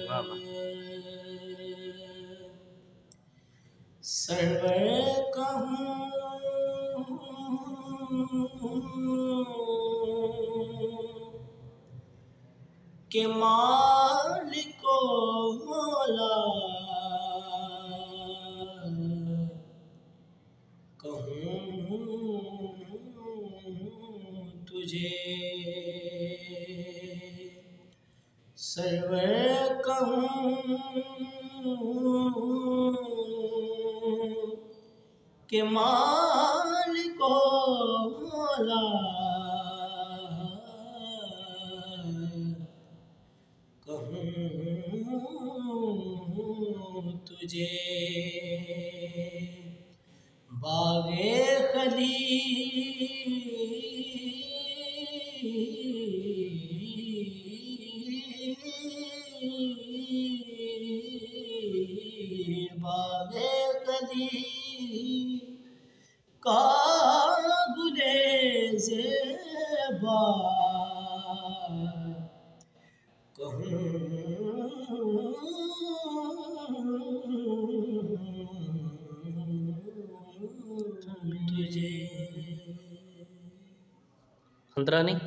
वाह वाह। सरवर कहूँ के मालिको मौला, कहूँ तुझे सरवर कहूँ के मालिको मौला, कहूँ तुझे बागे खलील बागे खलील का गुलेज़ेबा, कहूँ तुझे। अंतरा नहीं।